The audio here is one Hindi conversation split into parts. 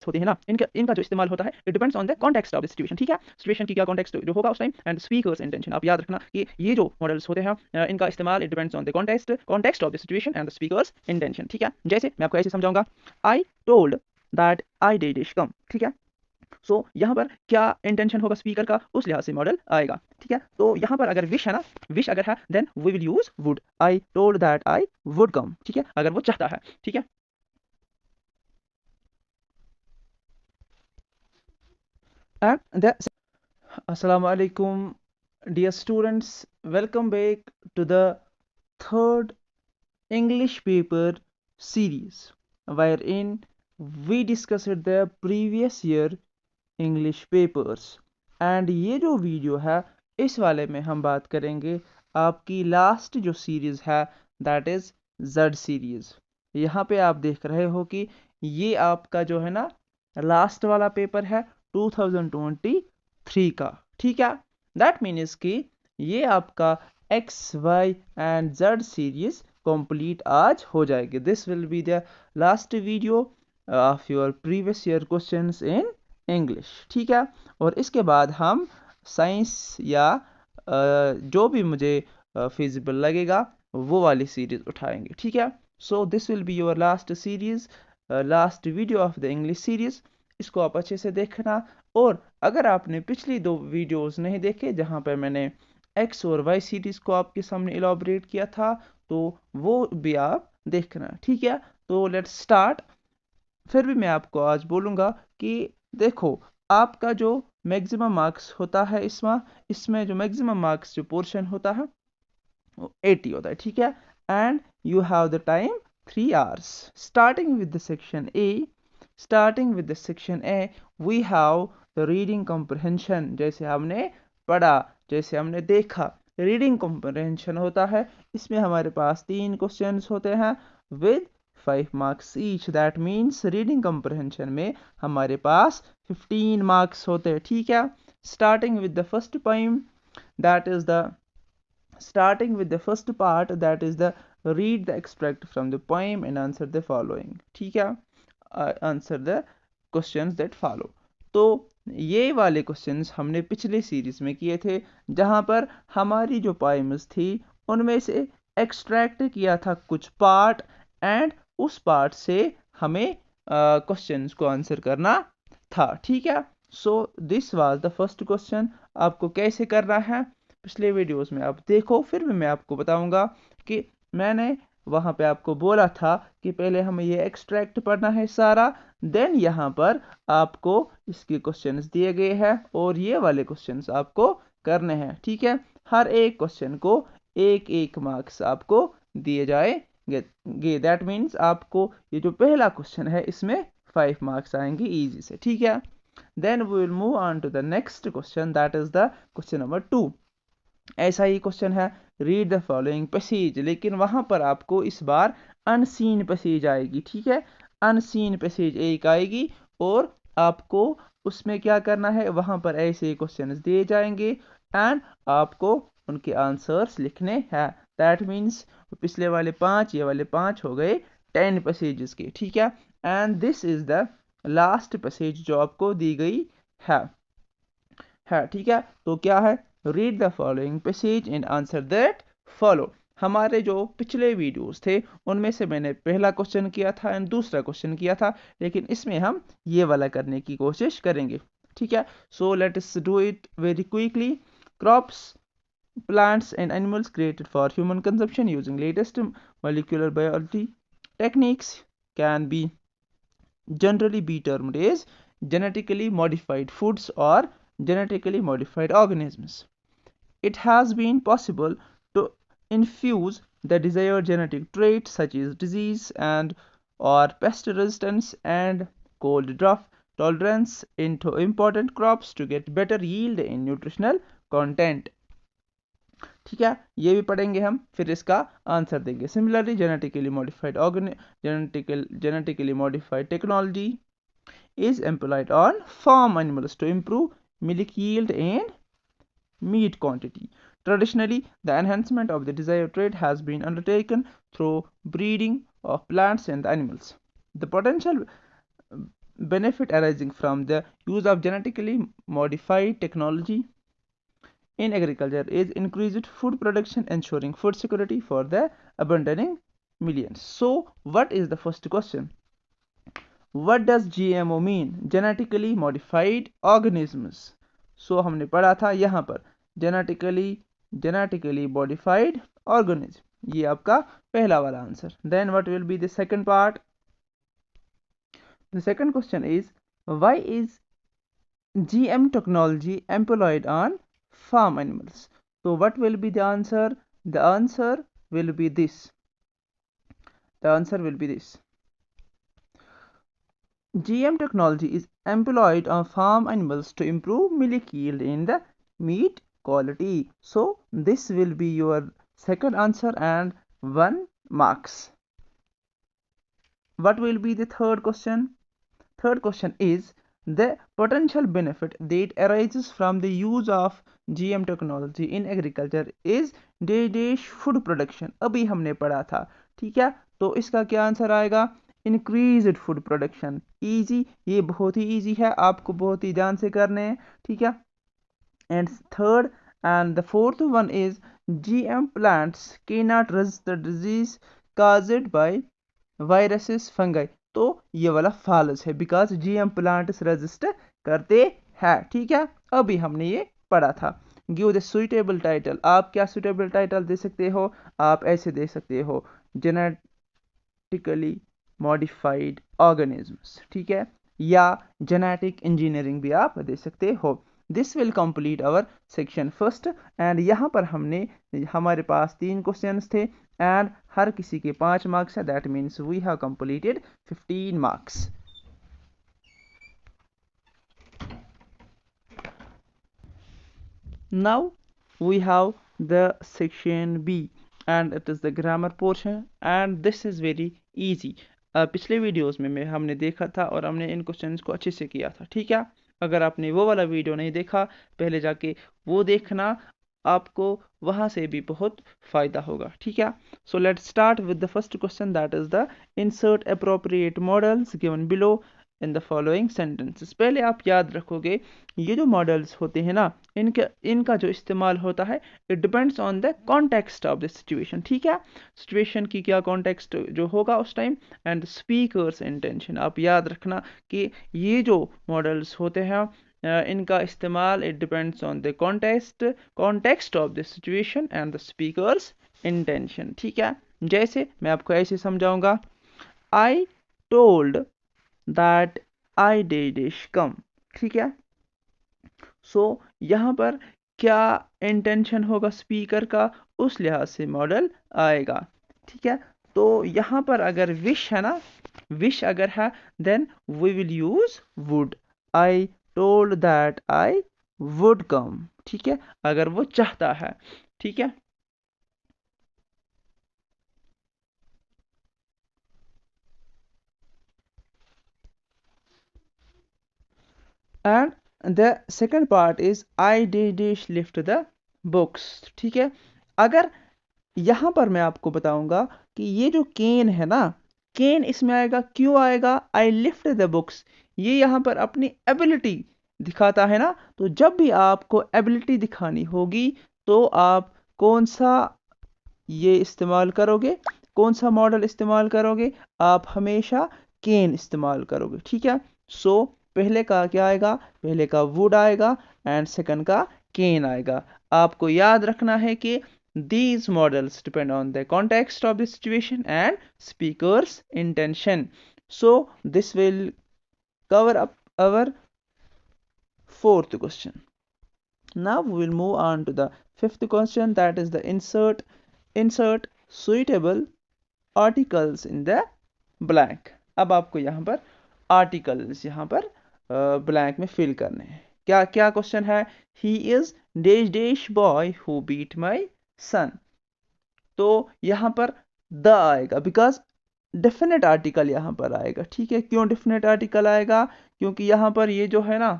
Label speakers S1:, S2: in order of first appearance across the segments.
S1: होते हैं ना, इनका इनका जो इस्तेमाल होता है it depends on the context of the situation. ठीक है, सिचुएशन की क्या कॉन्टेक्स्ट जो होगा उस टाइम, एंड स्पीकर्स इंटेंशन। आप याद रखना कि ये जो मॉडल्स होते हैं इनका इस्तेमाल it depends on the context of the situation and the speakers intention. ठीक है, जैसे मैं आपको ऐसे समझाऊंगा, आई टोल्ड दैट आई डिड इश कम। ठीक है, सो यहाँ पर क्या इंटेंशन होगा स्पीकर का, उस लिहाज से मॉडल आएगा। ठीक है, तो यहाँ पर अगर विश है ना, विश अगर है then we will use wood. I told that I would come. ठीक है, अगर वो चाहता है। ठीक है, and Assalamu alaikum, dear students. Welcome back to the third English paper series, wherein we discussed the previous year English papers. And ये जो वीडियो है इस वाले में हम बात करेंगे आपकी लास्ट जो सीरीज़ है, दैट इज़ जेड सीरीज़। यहाँ पे आप देख रहे हो कि ये आपका जो है ना लास्ट वाला पेपर है 2023 का। ठीक है, दैट मीन्स कि ये आपका X Y and Z series complete आज हो जाएगी। This will be the last video of your previous year questions in English. ठीक है, और इसके बाद हम साइंस या जो भी मुझे फिजिबल लगेगा वो वाली सीरीज उठाएंगे। ठीक है, so this will be your last series, last video of the English series. इसको आप अच्छे से देखना, और अगर आपने पिछली दो वीडियोस नहीं देखे जहां पर मैंने एक्स और वाई सीरीज को आपके सामने इलाबरेट किया था, तो वो भी आप देखना। ठीक है, तो लेट्स स्टार्ट। फिर भी मैं आपको आज बोलूँगा कि देखो, आपका जो मैक्सिमम मार्क्स होता है इसमें जो मैक्सिमम मार्क्स जो पोर्शन होता है वो 80 होता है। ठीक है, and you have the time 3 hours। Starting with the section A V have the reading comprehension. जैसे हमने पढ़ा, जैसे हमने देखा, रीडिंग कॉम्प्रहेंशन होता है। इसमें हमारे पास 3 क्वेश्चंस होते हैं with 5 marks each। That means reading comprehension में हमारे पास 15 मार्क्स होते हैं। ठीक है, starting with the first poem, that is the starting with the first part, that is the read the extract from the poem and answer the following। ठीक है, answer the questions that follow. तो ये वाले क्वेश्चंस हमने पिछले सीरीज में किए थे, जहां पर हमारी जो पोएम्स थी उनमें से एक्सट्रैक्ट किया था कुछ पार्ट, एंड उस पार्ट से हमें क्वेश्चंस को आंसर करना था। ठीक है, so this was the first question. आपको कैसे करना है पिछले वीडियोस में आप देखो, फिर भी मैं आपको बताऊंगा कि मैंने वहां पे आपको बोला था कि पहले हमें ये एक्सट्रैक्ट पढ़ना है सारा, देन यहाँ पर आपको इसके क्वेश्चंस दिए गए हैं और ये वाले क्वेश्चंस आपको करने हैं। ठीक है, हर एक क्वेश्चन को एक एक मार्क्स आपको दिए जाएंगे। दैट मीन्स आपको ये जो पहला क्वेश्चन है इसमें 5 मार्क्स आएंगे इजी से। ठीक है, then we will move on to the next question, that is the question number 2। ऐसा ही क्वेश्चन है, रीड द फॉलोइंग पैसेज, लेकिन वहां पर आपको इस बार अनसीन पैसेज आएगी। ठीक है, अनसीन पैसेज एक आएगी और आपको उसमें क्या करना है, वहां पर ऐसे क्वेश्चंस दिए जाएंगे एंड आपको उनके आंसर्स लिखने हैं। दैट मीन्स पिछले वाले 5, ये वाले 5 हो गए 10 पैसेजेस के। ठीक है, and this is the last passage जो आपको दी गई है। ठीक है, तो क्या है, read the following passage and answer that follow. हमारे जो पिछले वीडियोस थे उनमें से मैंने पहला क्वेश्चन किया था एंड दूसरा क्वेश्चन किया था, लेकिन इसमें हम ये वाला करने की कोशिश करेंगे। ठीक है, सो let us do it very quickly. Crops, plants and animals created for human consumption using latest molecular biology techniques can be generally be termed as genetically modified foods or genetically modified organisms. It has been possible to infuse the desired genetic traits such as disease and or pest resistance and cold drought tolerance into important crops to get better yield and nutritional content। ठीक है, ये भी पढ़ेंगे हम, फिर इसका आंसर देंगे। Similarly genetically modified technology is employed on farm animals to improve milk yield and meat quantity. Traditionally, the enhancement of the desired trait has been undertaken through breeding of plants and animals. The potential benefit arising from the use of genetically modified technology in agriculture is increased food production, ensuring food security for the abandoning millions. So what is the first question? What does GMO mean? Genetically modified organisms. So हमने पढ़ा था यहाँ पर genetically modified organism, ये आपका पहला वाला answer. Then what will be the second part? The second question is, why is GM technology employed on farm animals? So what will be the answer? The answer will be this. GM technology is employed on farm animals to improve milk yield in the meat quality. So this will be your second answer and 1 marks. What will be the third question? Third question is, the potential benefit that arises from the use of GM technology in agriculture is dash food production. अभी हमने पढ़ा था, ठीक है. तो इसका क्या आंसर आएगा? Increased food production. इजी, ये बहुत ही इजी है, आपको बहुत ही ध्यान से करने हैं, ठीक है. And third and the fourth one is, GM plants cannot resist the disease caused by viruses fungi. तो ये वाला फॉल्स है, बिकॉज GM प्लांट्स रेजिस्ट करते हैं, ठीक है. अभी हमने ये पढ़ा था. Give the suitable title. आप क्या सुइटेबल टाइटल दे सकते हो? आप ऐसे दे सकते हो, जेनेटिकली मॉडिफाइड ऑर्गेनिजम्स, ठीक है, या जेनेटिक इंजीनियरिंग भी आप दे सकते हो. This will complete our section first. And यहाँ पर हमारे पास 3 क्वेश्चंस थे एंड हर किसी के 5 मार्क्स है. That means we have completed 15 marks. Now we have the section B and it is the grammar portion and this is very easy. पिछले वीडियोस में हमने देखा था और हमने इन क्वेश्चंस को अच्छे से किया था, ठीक है. अगर आपने वो वाला वीडियो नहीं देखा, पहले जाके वो देखना, आपको वहां से भी बहुत फायदा होगा, ठीक है. So let's start with the first question, that is the insert appropriate models given below in the following sentences. पहले आप याद रखोगे, ये जो मॉडल्स होते हैं ना, इनका जो इस्तेमाल होता है, it depends on the context of the situation, ठीक है. सिचुएशन की क्या कॉन्टेक्स्ट जो होगा उस टाइम, एंड स्पीकर्स इंटेंशन. आप याद रखना कि ये जो मॉडल्स होते हैं, इनका इस्तेमाल, it depends on the context of the situation and the speakers intention, ठीक है. जैसे मैं आपको ऐसे समझाऊंगा, आई टोल्ड दैट आई डिड कम, ठीक है. सो यहाँ पर क्या इंटेंशन होगा स्पीकर का, उस लिहाज से मॉडल आएगा, ठीक है. तो यहाँ पर अगर विश है ना, विश अगर है, then we will use wood. I told that I would come, ठीक है, अगर वो चाहता है, ठीक है. And the second part is I did lift the books, ठीक है. अगर यहां पर मैं आपको बताऊंगा कि ये जो केन है ना, केन इसमें आएगा, क्यों आएगा? आई लिफ्ट द बुक्स, ये यहां पर अपनी एबिलिटी दिखाता है ना. तो जब भी आपको एबिलिटी दिखानी होगी तो आप कौन सा ये इस्तेमाल करोगे, कौन सा मॉडल इस्तेमाल करोगे? आप हमेशा केन इस्तेमाल करोगे, ठीक है. सो पहले का क्या आएगा? पहले का वुड आएगा एंड सेकंड का केन आएगा. आपको याद रखना है कि these models depend on the context of the situation and speaker's intention. So this will cover up our fourth question. Now we will move on to the fifth question, that is the insert suitable articles in the blank. अब आपको यहाँ पर articles यहाँ पर blank में fill करने हैं. क्या क्या क्वेश्चन है? He is dash boy who beat my son. तो यहाँ पर द आएगा, बिकॉज डेफिनेट आर्टिकल यहाँ पर आएगा, ठीक है. क्यों डेफिनेट आर्टिकल आएगा? क्योंकि यहाँ पर ये जो है ना,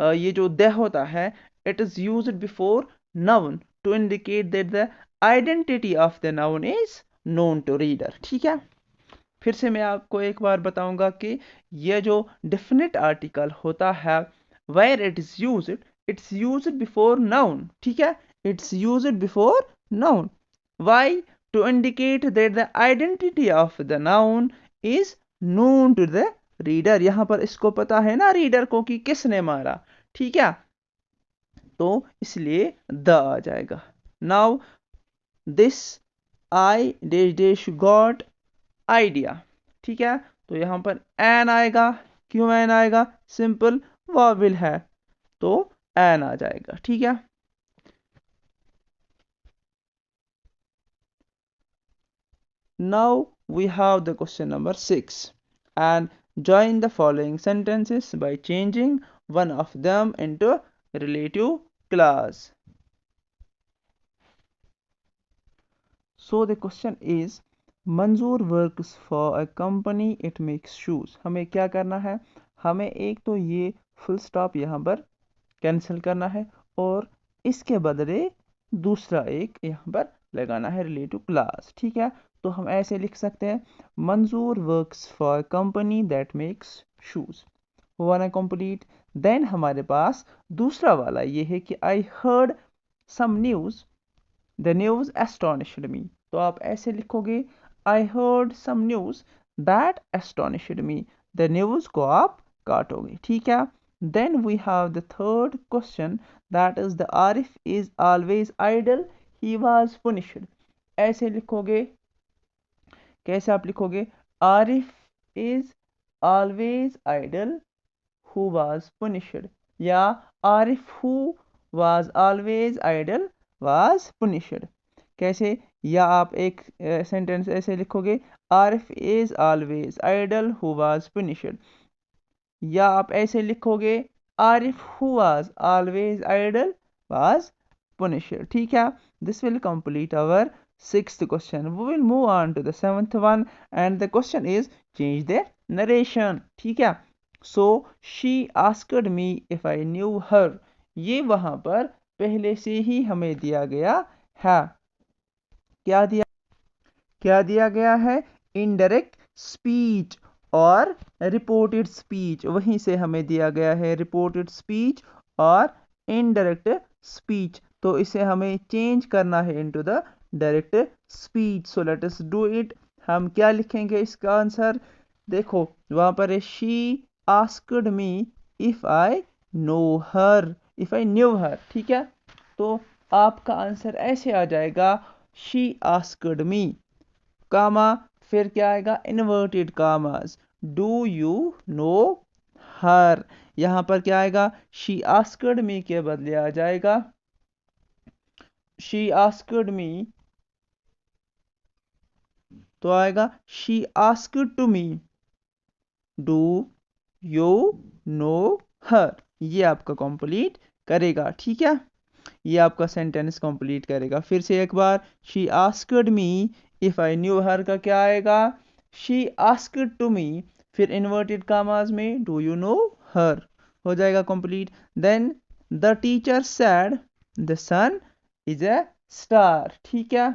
S1: ये जो द होता है, it is used before noun to indicate that the identity of the noun is known to reader, ठीक है. फिर से मैं आपको एक बार बताऊंगा कि ये जो डेफिनेट आर्टिकल होता है where it's used before noun, ठीक है, it's used before noun. Why? To indicate that the identity of the noun is known to the reader. यहां पर इसको पता है ना रीडर को कि किसने मारा, ठीक है, तो इसलिए द आ जाएगा। Now this I dash got idea, ठीक है, तो यहां पर एन आएगा। क्यों एन आएगा? सिंपल वॉवेल है तो एन आ जाएगा, ठीक है। Now we have the question number 6 and join the following sentences by changing one of them into relative clause. So the question is मंजूर works for a company it makes shoes। हमें क्या करना है? हमें एक तो ये फुल स्टॉप यहाँ पर कैंसिल करना है और इसके बदले दूसरा एक यहाँ पर लगाना है रिलेटिव क्लास, ठीक है। तो हम ऐसे लिख सकते हैं मंजूर works for company that makes shoes. हुआ ना कंप्लीट। देन हमारे पास दूसरा वाला ये है कि I heard some news, the news astonished me. तो आप ऐसे लिखोगे I heard some news that astonished me. The news को आप काटोगे, ठीक है। Then we have the third question, that is the Arif is always idle, he was punished। ऐसे लिखोगे, कैसे आप लिखोगे? Arif is always idle who was punished, या Arif who was always idle was punished। कैसे? या आप एक सेंटेंस ऐसे लिखोगे Arif is always idle who was punished, या आप ऐसे लिखोगे Arif who was always idle was punished, ठीक है। This will complete our sixth question. We will move on to the seventh one and the question is change the narration, ठीक है। So she asked me if I knew her, ये वहां पर पहले से ही हमें दिया गया है। क्या दिया गया है? इनडायरेक्ट स्पीच और रिपोर्टेड स्पीच, वहीं से हमें दिया गया है रिपोर्टेड स्पीच और इनडायरेक्ट स्पीच। तो इसे हमें चेंज करना है into the direct speech. So let us do it. हम क्या लिखेंगे इसका आंसर? देखो वहां पर है she asked me if I know her, if I knew her, ठीक है। तो आपका आंसर ऐसे आ जाएगा शी आस्क्ड मी, कामा फिर क्या आएगा? इन्वर्टेड कामास, डू यू नो हर। यहां पर क्या आएगा? शी आस्क्ड मी के बदले आ जाएगा शी आस्क्ड मी, तो आएगा she asked to me, do you know her. ये आपका कंप्लीट करेगा, ठीक है, ये आपका सेंटेंस कंप्लीट करेगा। फिर से एक बार, she asked me if I knew her का क्या आएगा? शी आस्क्ड टू मी, फिर इन्वर्टेड कामाज में डू यू नो हर, हो जाएगा complete. Then the teacher said the sun is a star, ठीक है।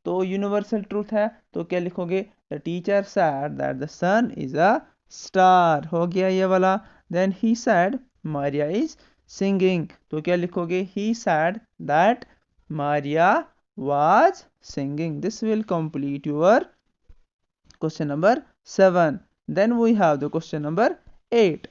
S1: तो यूनिवर्सल ट्रूथ है, तो क्या लिखोगे? The teacher said that the sun is a star, हो गया ये वाला। Then he said Maria is singing, तो क्या लिखोगे? ही said that Maria was singing. This will complete your question number 7। Then we have the question number 8।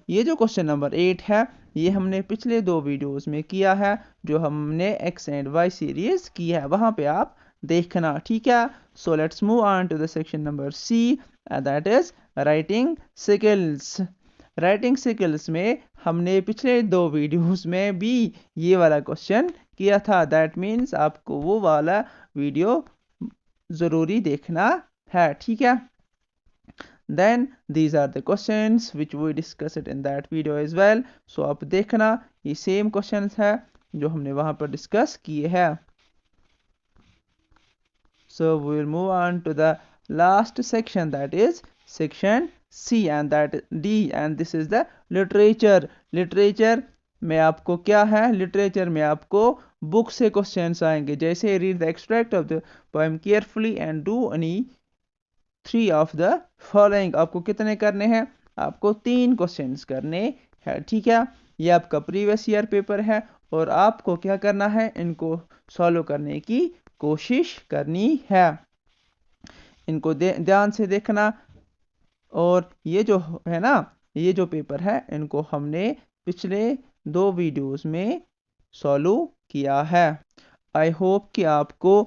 S1: ये जो क्वेश्चन नंबर 8 है ये हमने पिछले 2 वीडियोस में किया है, जो हमने एक्स एंड वाई सीरीज की है, वहां पे आप देखना, ठीक है। So let's move on to the section number C, that is writing skills. Writing skills में हमने पिछले 2 वीडियोस में भी ये वाला क्वेश्चन किया था, दैट मीन्स आपको वो वाला वीडियो जरूरी देखना है, ठीक है। Then these are the questions which we discussed in that video as well। so आप देखना ये सेम questions है जो हमने वहां पर डिस्कस किए हैं। so we will move on to the last section, that is section C and that D, and this is the literature। literature में आपको क्या है? literature में आपको बुक से क्वेश्चंस आएंगे, जैसे read the extract of the poem carefully and do any 3 of the following. आपको कितने करने हैं? आपको 3 क्वेश्चंस करने हैं, ठीक है। ये आपका प्रीवियस ईयर पेपर है और आपको क्या करना है, इनको सॉल्व करने की कोशिश करनी है। इनको ध्यान से देखना। और ये जो है ना, ये जो पेपर है, इनको हमने पिछले 2 वीडियोस में सॉल्व किया है। आई होप कि आपको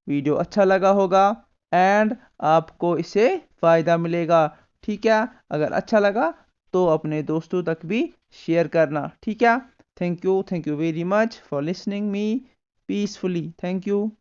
S1: वीडियो अच्छा लगा होगा एंड आपको इससे फ़ायदा मिलेगा, ठीक है। अगर अच्छा लगा तो अपने दोस्तों तक भी शेयर करना, ठीक है। Thank you very much for listening me peacefully. Thank you.